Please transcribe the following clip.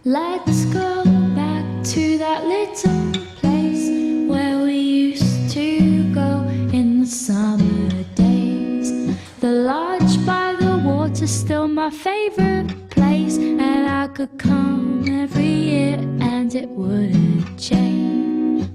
Let's go back to that little place where we used to go in the summer days. The lodge by the water's still my favorite place, and I could come every year and it wouldn't change.